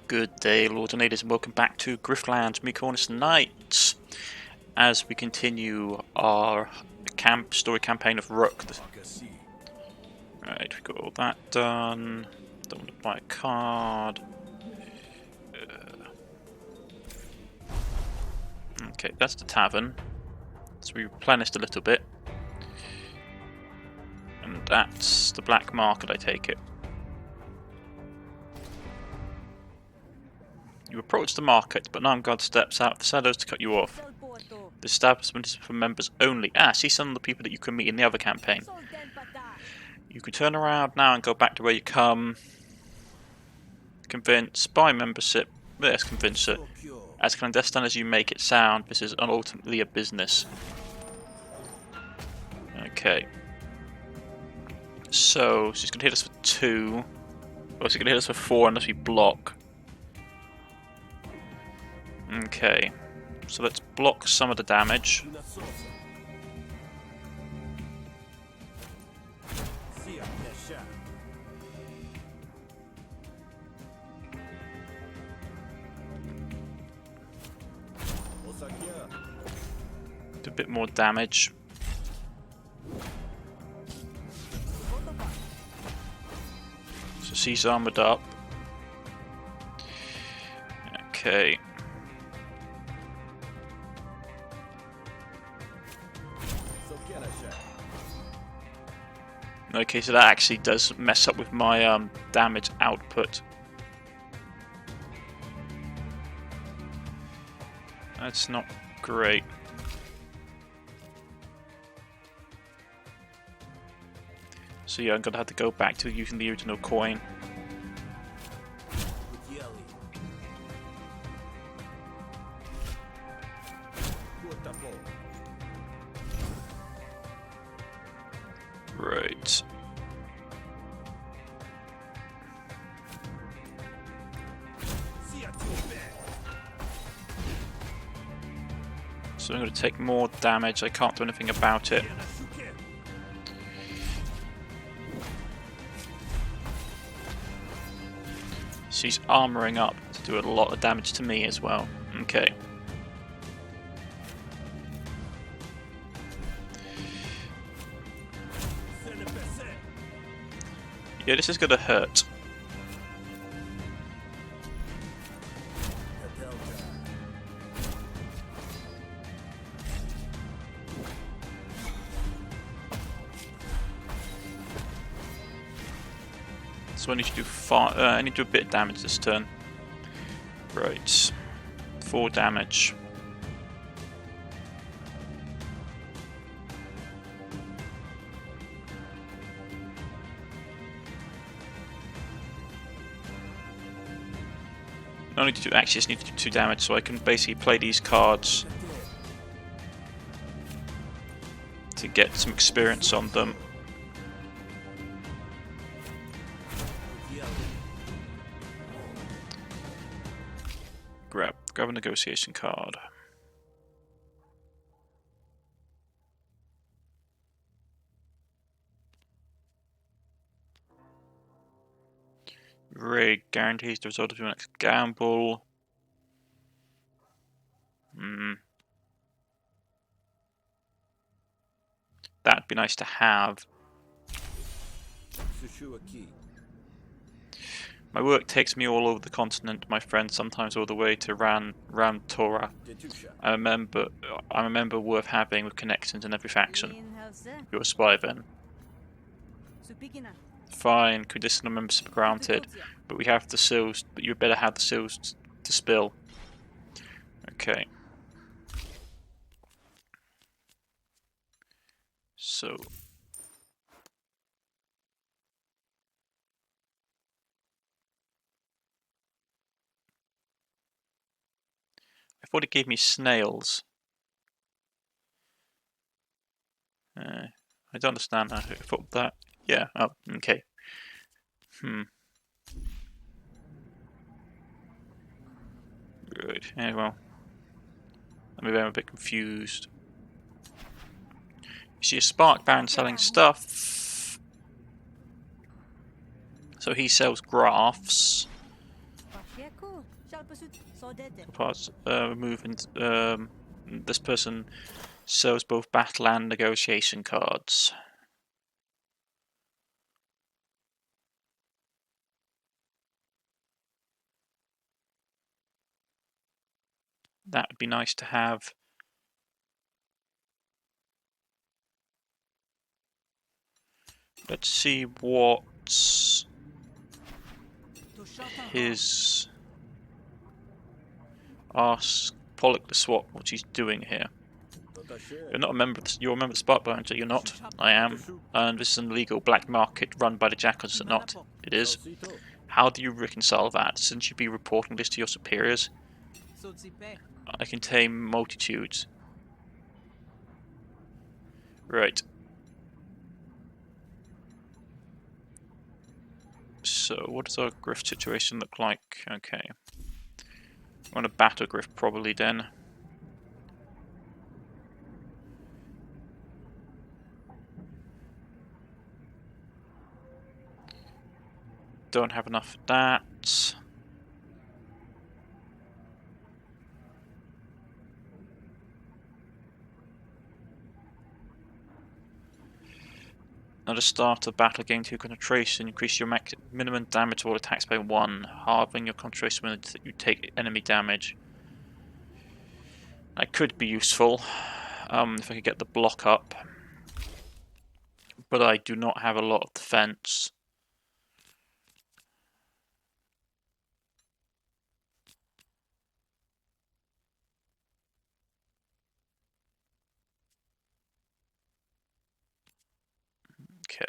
Good day, Lords and Ladies, and welcome back to Griftlands, me Cornish-Knight, as we continue our story campaign of Rook. Right, we got all that done. Don't want to buy a card. Okay, that's the tavern. So we replenished a little bit. And that's the black market, I take it. You approach the market, but an armed guard steps out of the shadows to cut you off. The establishment is for members only. See some of the people that you can meet in the other campaign. You can turn around now and go back to where you come. Convince, buy membership. Let's convince it. As clandestine as you make it sound, this is ultimately a business. Okay. So, she's going to hit us for 2. Or she's going to hit us for 4 unless we block. Okay, so let's block some of the damage. Do a bit more damage. So she's armored up. Okay. Okay, so that actually does mess up with my damage output. That's not great. So yeah, I'm gonna have to go back to using the original coin. Right. So I'm going to take more damage. I can't do anything about it. She's armoring up to do a lot of damage to me as well. Okay. Yeah, this is going to hurt. So I need to do I need to do a bit of damage this turn. Right. 4 damage. I need to do, actually just need to do 2 damage, so I can basically play these cards to get some experience on them. Grab a negotiation card. Rig guarantees the result of your next gamble. That'd be nice to have. My work takes me all over the continent, my friend, sometimes all the way to Ram-Tora. I'm a member worth having with connections in every faction. You're a spy then. Fine, conditional membership granted, but we have the seals. But you better have the seals to spill. Okay. So. I thought it gave me snails. I don't understand how I thought that. Yeah, oh, okay. Good. Yeah, well. Maybe I'm a bit confused. You see a Spark Baron selling stuff. So he sells graphs. Parts remove and this person sells both battle and negotiation cards. That would be nice to have. Let's see what his ask Pollock the Swap what he's doing here. You're not a member of the, you're a member of the Spark Bounty, you're not? I am. And this is an illegal black market run by the Jackals, is it not? It is. How do you reconcile that? Shouldn't you be reporting this to your superiors? I can tame multitudes. Right. So, what does our grift situation look like? Okay. I'm going to battle grift probably then. Don't have enough of that. At the start of battle, gain 2 concentration, increase your minimum damage to all attacks by 1, halving your concentration when you take enemy damage. That could be useful if I could get the block up, but I do not have a lot of defense. Okay.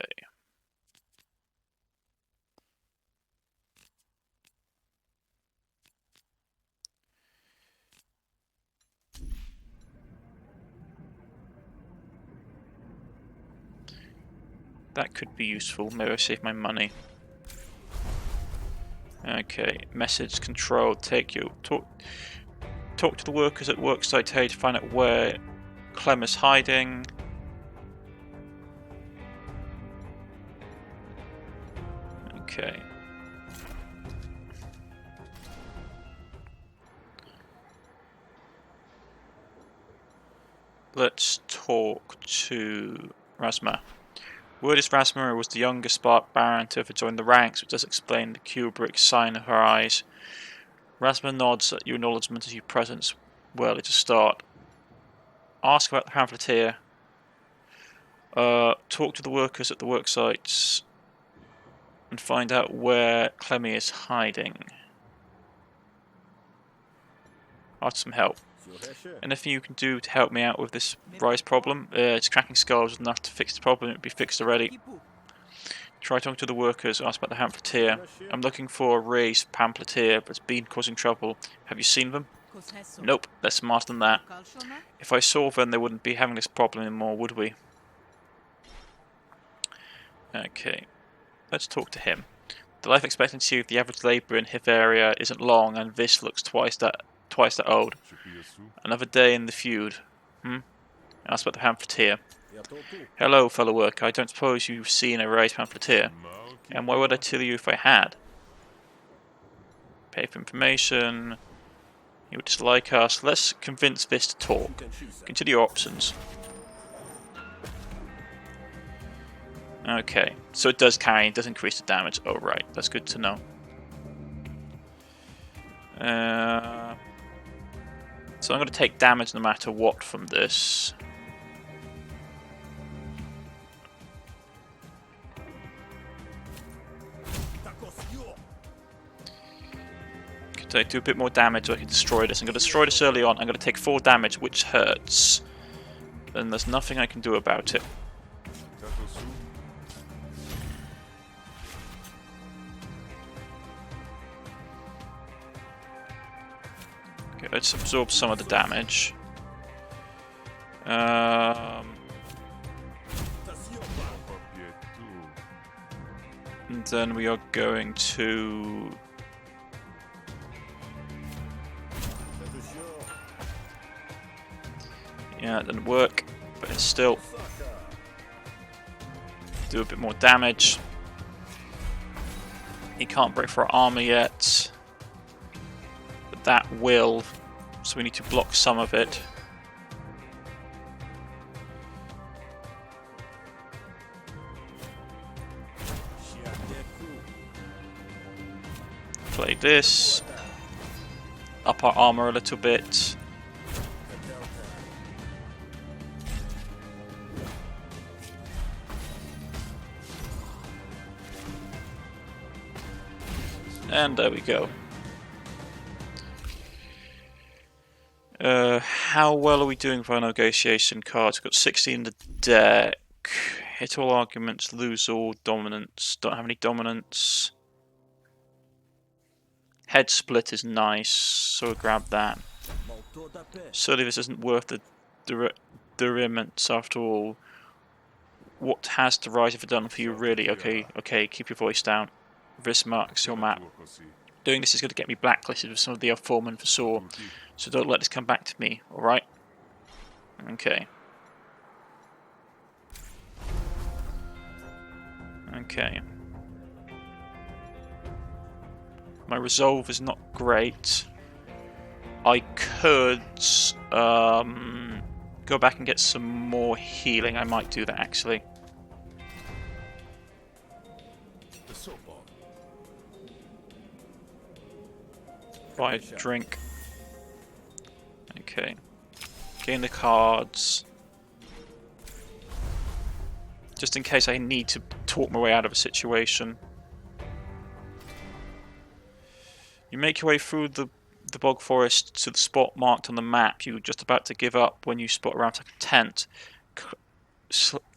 That could be useful. Maybe I save my money. Okay. Message control. Take you. Talk to the workers at worksite to find out where Clem is hiding. Okay. Let's talk to Rasma. Word is Rasma was the youngest Spark Baron to ever join the ranks, which does explain the Kubrick sign of her eyes. Rasma nods at your acknowledgement of your presence. Well, it's a start. Ask about the pamphleteer. Talk to the workers at the work sites and find out where Clemmy is hiding. Ask some help. Anything you can do to help me out with this rise problem? It's cracking skulls is enough to fix the problem. It'd be fixed already. Try talking to the workers. Ask about the pamphleteer. I'm looking for a raised pamphleteer, but it's been causing trouble. Have you seen them? Nope. They're smarter than that. If I saw them, they wouldn't be having this problem anymore, would we? Okay. Let's talk to him. The life expectancy of the average labourer in Hith area isn't long, and this looks twice that old. Another day in the feud. Ask about the pamphleteer. Hello, fellow worker. I don't suppose you've seen a raised pamphleteer. And why would I tell you if I had? Pay for information. You would dislike us. Let's convince this to talk. Consider your options. Okay, so it does carry, it does increase the damage. Oh right, that's good to know. So I'm going to take damage no matter what from this. Could I do a bit more damage so I can destroy this? I'm going to destroy this early on. I'm going to take 4 damage, which hurts. Then there's nothing I can do about it. Okay, let's absorb some of the damage. And then we are going to... Yeah, it didn't work, but it's still... do a bit more damage. He can't break for our armor yet. that will, so we need to block some of it. Play this. Up our armor a little bit. And there we go. How well are we doing for our negotiation cards? We've got 60 in the deck. Hit all arguments, lose all, dominance. Don't have any dominance. Head split is nice, so we'll grab that. Certainly this isn't worth the derriments after all. What has to rise if it's done for you, really? Okay, keep your voice down. This marks your map. Doing this is going to get me blacklisted with some of the foremen for Saw, so don't let this come back to me, alright? Okay. Okay. My resolve is not great. I could go back and get some more healing. I might do that actually. Buy a drink. Okay. Gain the cards. Just in case I need to talk my way out of a situation. You make your way through the bog forest to the spot marked on the map. You're just about to give up when you spot around a tent.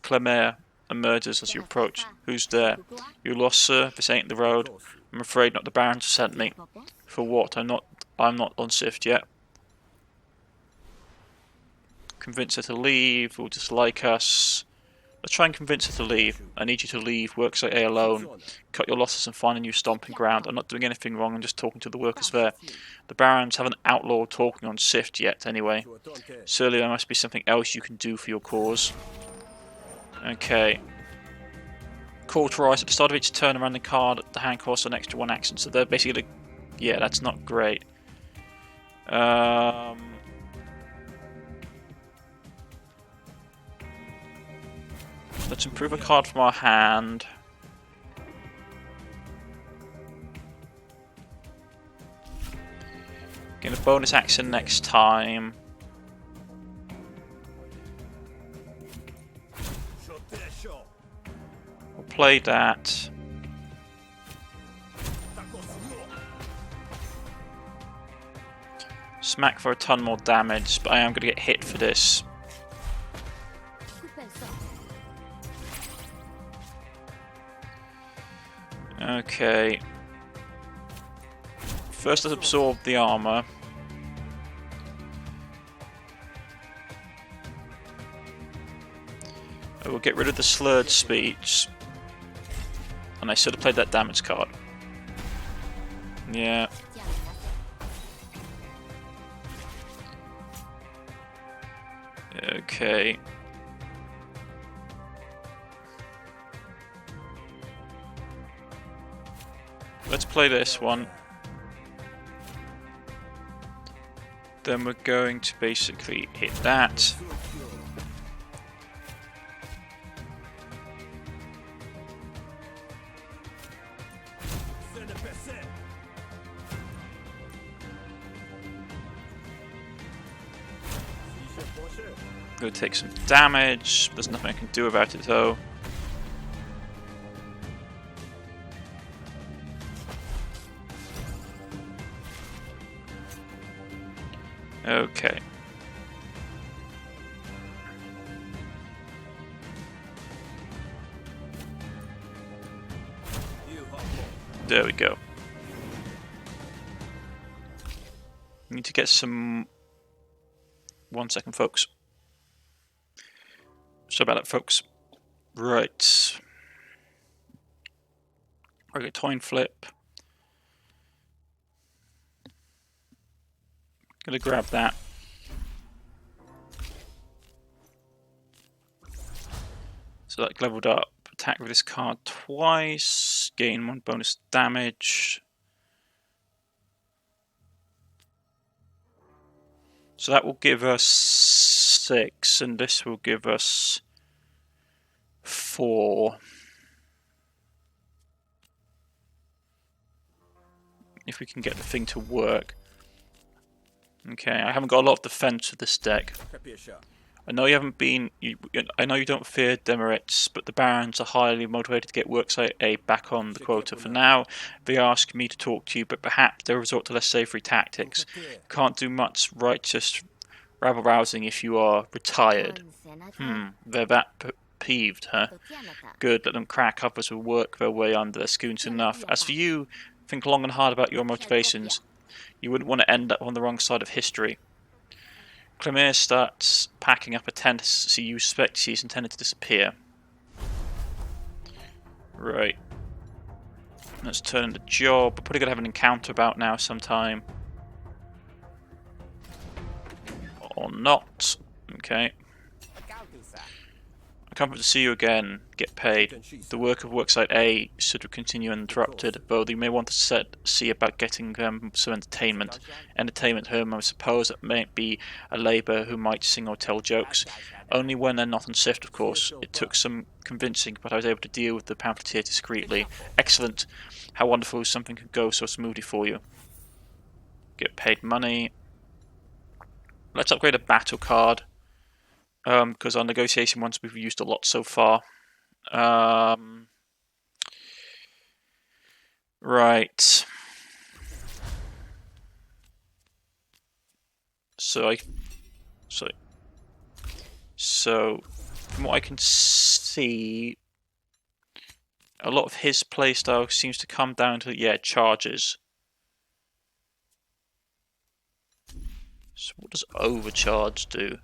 Clemere emerges as you approach. Who's there? You lost, sir? This ain't the road. I'm afraid not. The Barons sent me. For what? I'm not on Sift yet. Convince her to leave, or dislike us. Let's try and convince her to leave. I need you to leave. Works like A alone. Cut your losses and find a new stomping ground. I'm not doing anything wrong. I'm just talking to the workers there. The Barons haven't outlawed talking on Sift yet, anyway. Surely there must be something else you can do for your cause. Okay. Cauterize at the start of each turn around the card. The hand costs an extra 1 action. So they're basically... Yeah, that's not great. Let's improve a card from our hand. Get a bonus action next time. We'll play that. Smack for a ton more damage, but I am going to get hit for this. Okay. First, let's absorb the armor. I will get rid of the slurred speech. And I should have played that damage card. Yeah. Okay. Let's play this one. Then we're going to basically hit that. Gonna take some damage. There's nothing I can do about it though. Okay. There we go. Need to get some... 1 second, folks. Sorry about that, folks. Right. Okay, coin flip. Gonna grab that. So that leveled up. Attack with this card twice. Gain 1 bonus damage. So that will give us 6, and this will give us 4. If we can get the thing to work. Okay, I haven't got a lot of defense with this deck. I know you haven't been. I know you don't fear demerits, but the barons are highly motivated to get worksite A back on the quota. For now, they ask me to talk to you, but perhaps they'll resort to less savoury tactics. Can't do much righteous rabble rousing if you are retired. They're that peeved, huh? Good, let them crack. Others will work their way under their scoons enough. As for you, think long and hard about your motivations. You wouldn't want to end up on the wrong side of history. Clemere starts packing up a tent as you suspect she's intended to disappear. Right. Let's turn in the job. We're probably going to have an encounter about now sometime. Or not. Okay. I come to see you again. Get paid. The work of Worksite A should continue uninterrupted, though they may want to see about getting them some entertainment. Entertainment whom I suppose it may be a labourer who might sing or tell jokes. Only when they're not on shift, of course. It took some convincing, but I was able to deal with the pamphleteer discreetly. Excellent. How wonderful something could go so smoothly for you. Get paid money. Let's upgrade a battle card. Because our negotiation ones we've used a lot so far. Right. So from what I can see, a lot of his playstyle seems to come down to charges. So what does overcharge do?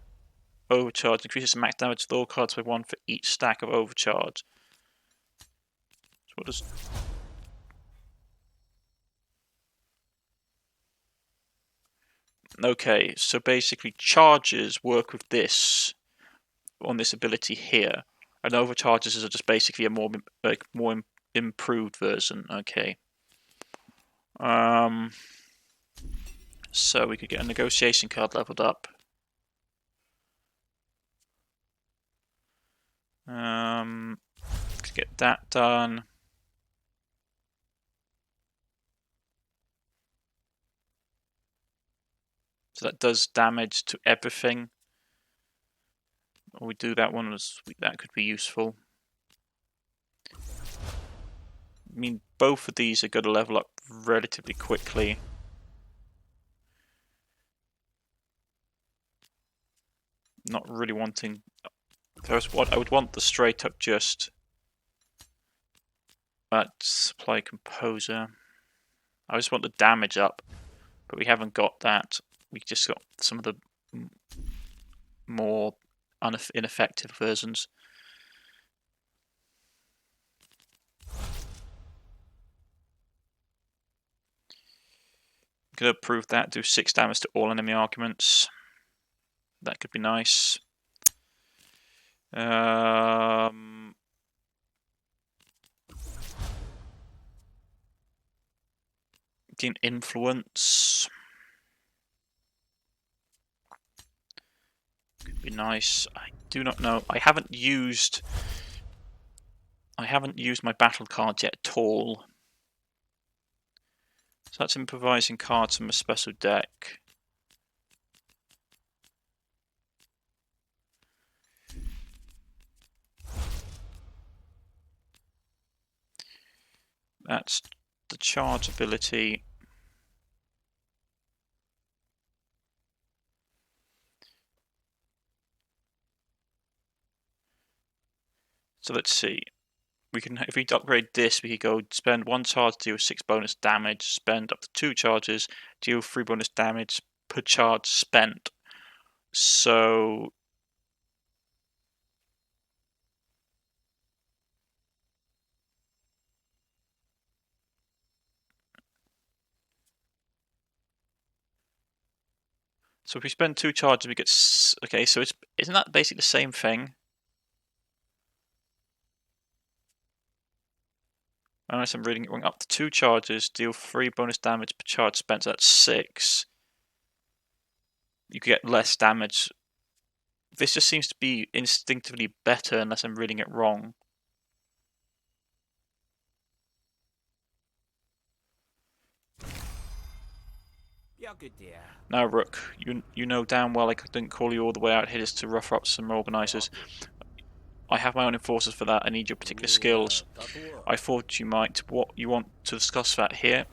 Overcharge increases the max damage with all cards by 1 for each stack of overcharge. So what does... Okay, so basically charges work with this on this ability here, and overcharges are just basically a more improved version. Okay. So we could get a negotiation card leveled up. Let's get that done. So that does damage to everything. We do that one, that could be useful. I mean, both of these are going to level up relatively quickly. Not really wanting... I would want the straight up just... supply composer. I just want the damage up, but we haven't got that. We just got some of the more ineffective versions. I'm going to improve that, do 6 damage to all enemy arguments. That could be nice. Gain influence. Could be nice. I do not know. I haven't used my battle cards yet at all. So that's improvising cards from a special deck. That's the charge ability. So let's see. We can, if we upgrade this, we could go spend 1 charge, deal 6 bonus damage, spend up to 2 charges, deal 3 bonus damage per charge spent. So if we spend 2 charges, we get... Okay, so isn't that basically the same thing? Unless I'm reading it wrong. Up to 2 charges, deal 3 bonus damage per charge spent. So that's 6. you could get less damage. This just seems to be instinctively better unless I'm reading it wrong. Now, Rook, you know damn well I didn't call you all the way out here just to rough up some organisers. I have my own enforcers for that. I need your particular skills. I thought you might. What you want to discuss that here?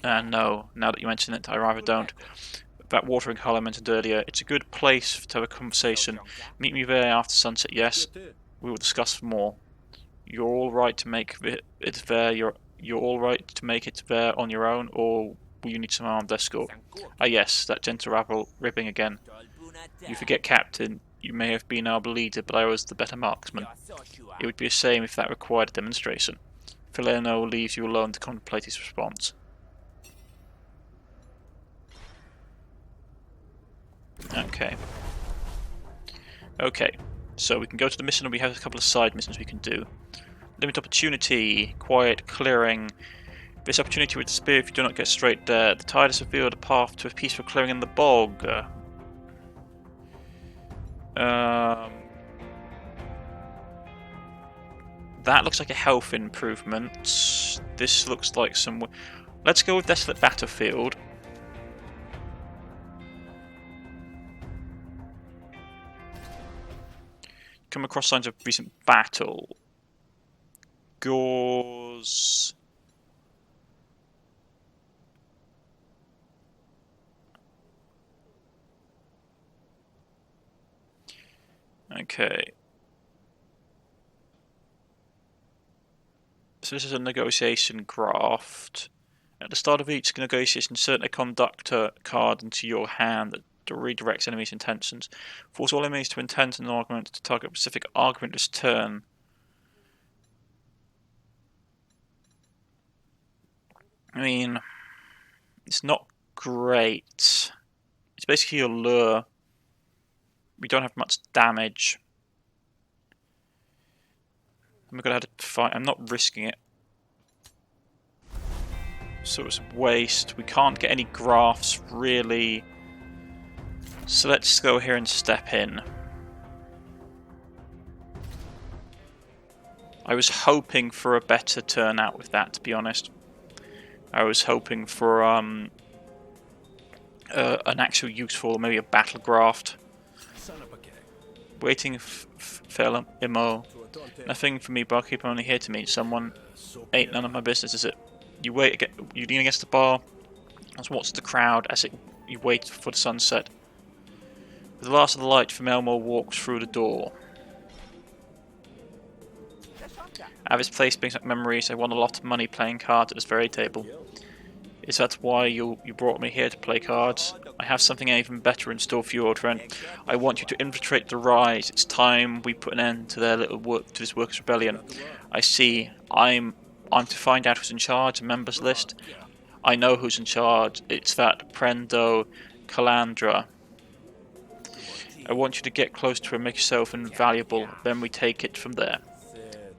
No, now that you mention it, I rather don't. That watering hole I mentioned earlier, it's a good place to have a conversation. Meet me there after sunset, yes? We will discuss more. You're all right to make it there. You're all right to make it there on your own, or will you need some armed escort? Ah yes, that gentle ribbing again. You forget, Captain. You may have been our leader, but I was the better marksman. It would be a shame if that required a demonstration. Fileno leaves you alone to contemplate his response. Okay. Okay, so we can go to the mission and we have a couple of side missions we can do. Limit opportunity, quiet clearing. This opportunity would disappear if you do not get straight there. The tide has revealed a path to a peaceful clearing in the bog. That looks like a health improvement. This looks like some... Let's go with Desolate Battlefield. Come across signs of recent battle. Gauze... Okay. So this is a negotiation graft. At the start of each negotiation, insert a conductor card into your hand that redirects enemies' intentions. Force all enemies to intend an argument to target a specific argument this turn. I mean, it's not great. It's basically your lure. We don't have much damage. I'm gonna have to fight. I'm not risking it. So it's a waste. We can't get any graphs really. So let's go here and step in. I was hoping for a better turnout with that, to be honest. I was hoping for an actual useful, maybe a battle graft. Waiting fail immo. Nothing for me, barkeep. I'm only here to meet someone. Ain't none of my business, is it? You wait. You lean against the bar. And watch the crowd as you wait for the sunset. With the last of the light, Elmo walks through the door. Out of his place brings up memories. I won a lot of money playing cards at this very table. Is that why you brought me here to play cards? I have something even better in store for you, old friend. I want you to infiltrate the Rise. It's time we put an end to their little work, to this workers' rebellion. I see. I'm to find out who's in charge. A members list. I know who's in charge. It's that Prendo Calandra. I want you to get close to her, make yourself invaluable. Then we take it from there.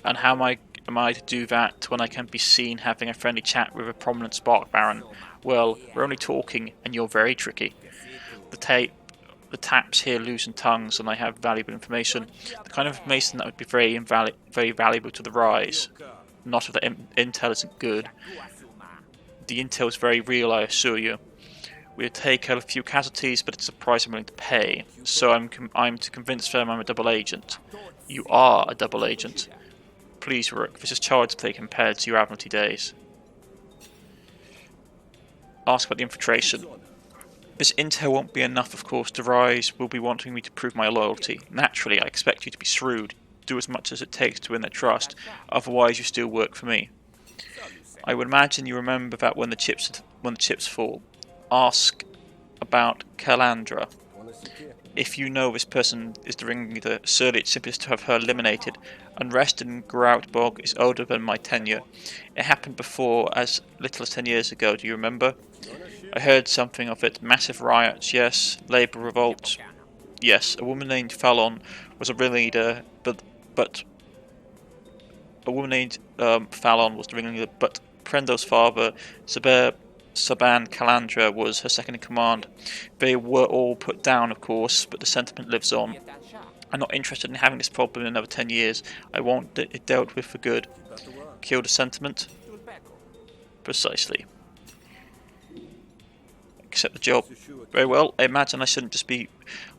And how am I to do that when I can be seen having a friendly chat with a prominent Spark Baron? Well, we're only talking, and you're very tricky. The taps here loosen tongues, and I have valuable information. The kind of information that would be very valuable to the Rise. Not if the intel isn't good. The intel is very real, I assure you. We'll take a few casualties, but it's a price I'm willing to pay. So I'm to convince them I'm a double agent. You are a double agent. Please, Rook, this is child's play compared to your Admiralty days. Ask about the infiltration. This intel won't be enough, of course. The Rise will be wanting me to prove my loyalty. Naturally, I expect you to be shrewd. Do as much as it takes to win their trust. Otherwise, you still work for me. I would imagine you remember that when the chips fall. Ask about Calandra. If you know this person is the ringleader, surely it's simplest to have her eliminated. Unrest in Grout Bog is older than my tenure. It happened before, as little as 10 years ago, do you remember? I heard something of it. Massive riots, yes. Labour revolts, yes. A woman named Fallon was a ringleader, but a woman named Fallon was the ringleader, but Prendo's father, Saber Saban Calandra was her second in command. They were all put down, of course, but the sentiment lives on. I'm not interested in having this problem in another 10 years. I want it dealt with for good. Kill the sentiment? Precisely. Accept the job. Very well. I imagine I shouldn't just be...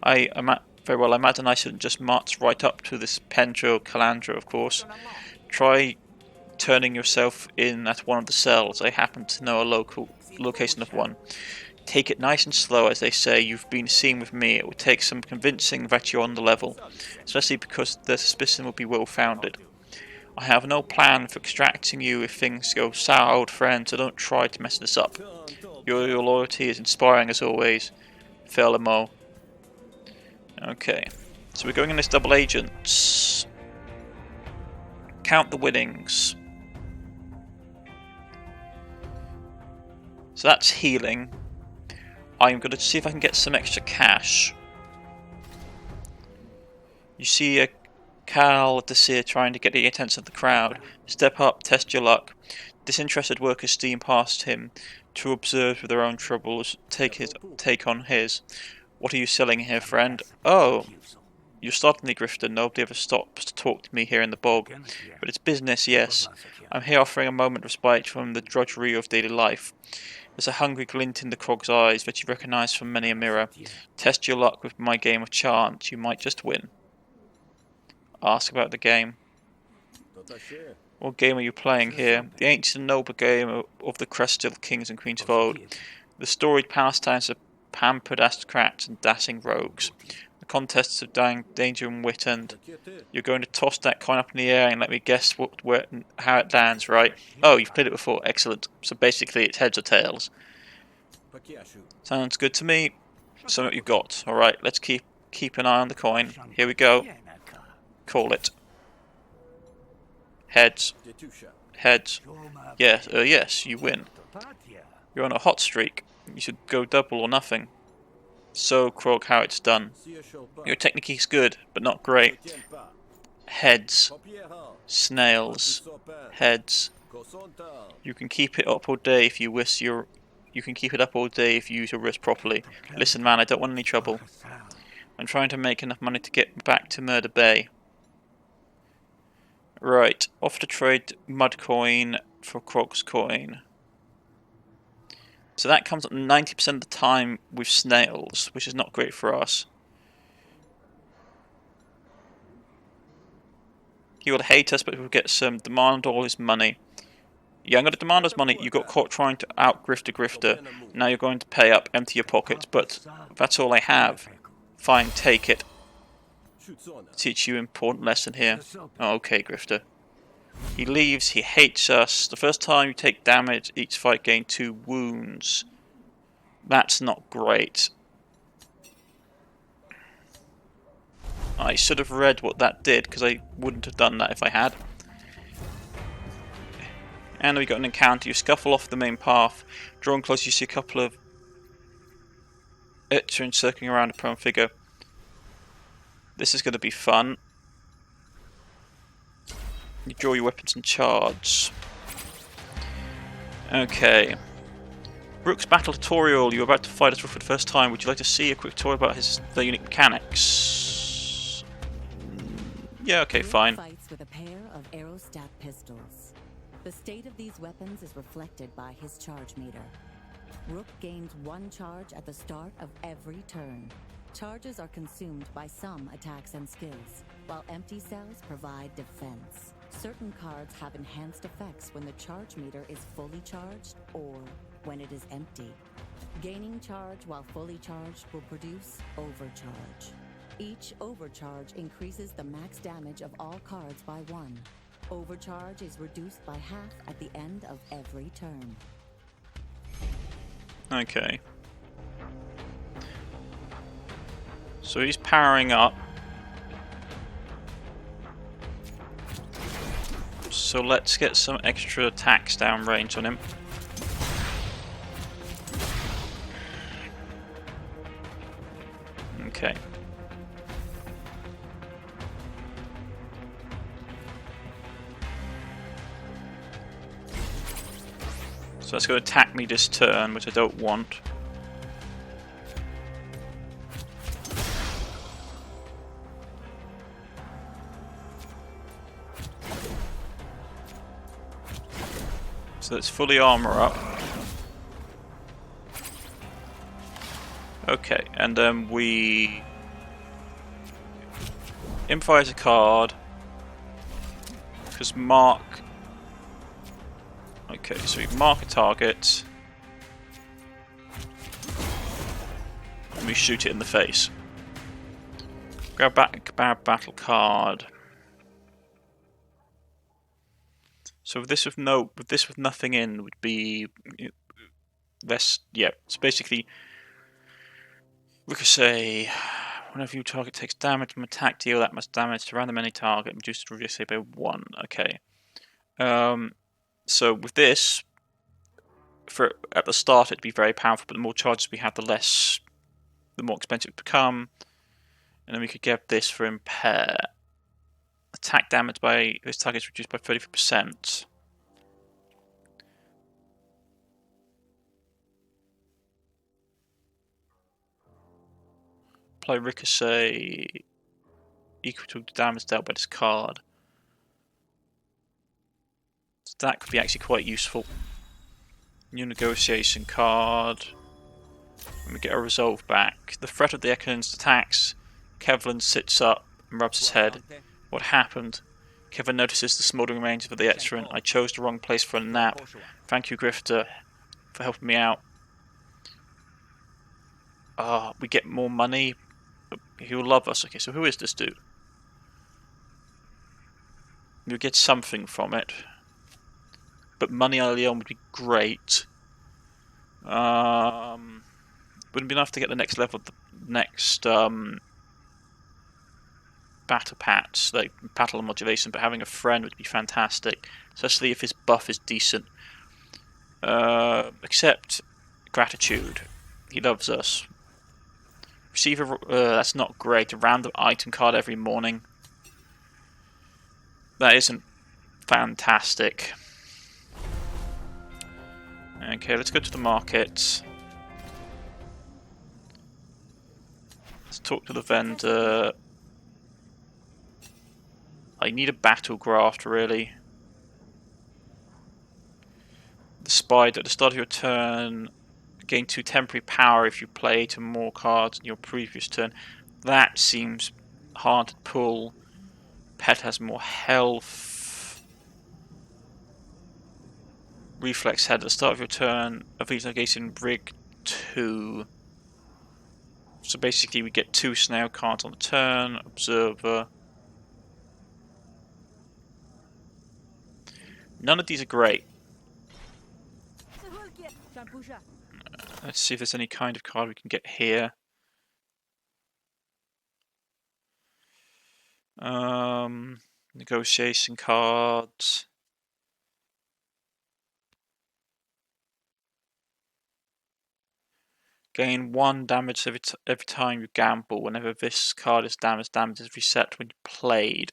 Very well, I imagine I shouldn't just march right up to this Pendro Calandra, of course. Try turning yourself in at one of the cells. I happen to know a location of one. Take it nice and slow, as they say. You've been seen with me. It will take some convincing that you're on the level, especially because the suspicion will be well founded. I have no plan for extracting you if things go sour, old friend, so don't try to mess this up. Your loyalty is inspiring as always. Felimo. Okay, so we're going in as double agents. Count the winnings. So that's healing. I'm going to see if I can get some extra cash. You see a Cal Desir trying to get the attention of the crowd. Step up, test your luck. Disinterested workers steam past him to observe with their own troubles. Take on his. What are you selling here, friend? Oh, you're starting me, Grifter. Nobody ever stops to talk to me here in the bog. But it's business, yes. I'm here offering a moment of respite from the drudgery of daily life. There's a hungry glint in the Krog's eyes that you recognise from many a mirror. Test your luck with my game of chance. You might just win. Ask about the game. What game are you playing here? The ancient and noble game of the crested kings and queens of old. The storied pastimes of pampered aristocrats and dashing rogues. The contests of danger and wit, and you're going to toss that coin up in the air and let me guess how it lands, right? Oh, you've played it before. Excellent. So basically it's heads or tails. Sounds good to me. So what you've got. Alright, let's keep an eye on the coin. Here we go. Call it. Heads. Heads. Yes, you win. You're on a hot streak. You should go double or nothing. So, Krog, how it's done. Your technique is good, but not great. Heads. Snails. Heads. You can keep it up all day if you wish you can keep it up all day if you use your wrist properly. Listen, man, I don't want any trouble. I'm trying to make enough money to get back to Murder Bay. Right, off to trade mud coin for Krog's coin. So that comes up 90% of the time with snails, which is not great for us. He will hate us, but we'll get some. Demand all his money. Yeah, I'm going to demand his money. You got caught trying to out-grift a grifter. Now you're going to pay up, empty your pockets, but that's all I have. Fine, take it. Teach you an important lesson here. Oh, okay, grifter. He leaves, he hates us. The first time you take damage, each fight gain 2 wounds. That's not great. I should have read what that did, because I wouldn't have done that if I had. And we got an encounter. You scuffle off the main path. Drawing close, you see a couple of urchins circling around a prone figure. This is going to be fun. You draw your weapons and charge. Okay. Rook's battle tutorial. You're about to fight as Rook for the first time. Would you like to see a quick tutorial about their unique mechanics? Yeah, okay, fine. Fights with a pair of aerostat pistols. The state of these weapons is reflected by his charge meter. Rook gains 1 charge at the start of every turn. Charges are consumed by some attacks and skills, while empty cells provide defense. Certain cards have enhanced effects when the charge meter is fully charged or when it is empty. Gaining charge while fully charged will produce overcharge. Each overcharge increases the max damage of all cards by 1. Overcharge is reduced by half at the end of every turn. Okay. So he's powering up. So let's get some extra attacks down range on him. Okay. So that's going to attack me this turn, which I don't want. So let's fully armor up. Okay, and then we improvise a card. Because mark. Okay, so we mark a target. And we shoot it in the face. Grab back a battle card. So with this with nothing in would be less. Yeah, it's basically ricochet. Whenever your target takes damage from attack, deal that much damage to random any target. Reduce the ricochet by 1. Okay. So with this, at the start it'd be very powerful, but the more charges we have, the more expensive it become. And then we could get this for impair. Attack damage by this target is reduced by 35%. Apply ricochet equal to the damage dealt by this card. So that could be actually quite useful. New negotiation card. And we get a resolve back. The threat of the Eklund's attacks. Kevlin sits up and rubs his head. What happened? Kevin notices the smouldering remains of the excellent. I chose the wrong place for a nap. Thank you, Grifter, for helping me out. We get more money. He'll love us. Okay, so who is this dude? We'll get something from it. But money early on would be great. Wouldn't be enough to get the next level, the next battle patch, like battle modulation, but having a friend would be fantastic, especially if his buff is decent. Accept gratitude. He loves us. Receive a that's not great. A random item card every morning. That isn't fantastic. Okay, let's go to the market. Let's talk to the vendor. I need a battle graft, really. The spider. At the start of your turn, gain 2 temporary power if you play 8 or more cards in your previous turn. That seems hard to pull. Pet has more health. Reflex head. At the start of your turn, Avisa Negation Rig 2. So basically we get 2 snail cards on the turn. Observer. None of these are great. Let's see if there's any kind of card we can get here. Negotiation cards. Gain 1 damage every time you gamble. Whenever this card is damaged, damage is reset when you played.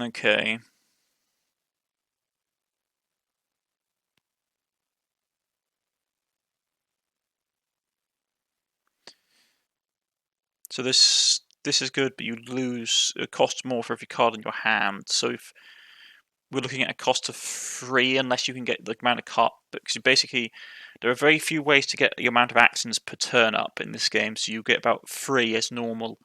Okay. So this is good, but you lose. It costs more for every card in your hand. So if we're looking at a cost of 3, unless you can get the amount of card, because basically there are very few ways to get the amount of actions per turn up in this game. So you get about 3 as normal.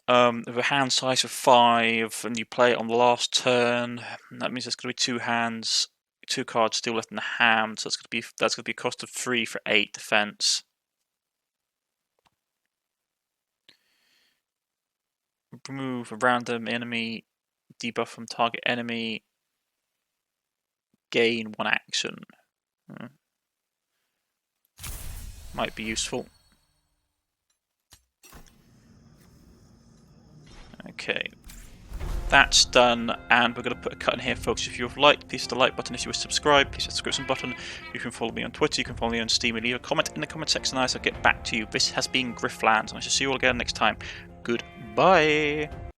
With a hand size of 5, and you play it on the last turn, that means there's going to be 2 hands, 2 cards still left in the hand. So that's going to be a cost of 3 for 8 defense. Remove a random enemy, debuff from target enemy, gain 1 action. Might be useful. Okay, that's done, and we're going to put a cut in here, folks. If you've liked, please hit the like button. If you were subscribed, please hit the subscription button. You can follow me on Twitter, you can follow me on Steam, and leave a comment in the comment section, and I'll get back to you. This has been Griftlands, and I shall see you all again next time. Goodbye.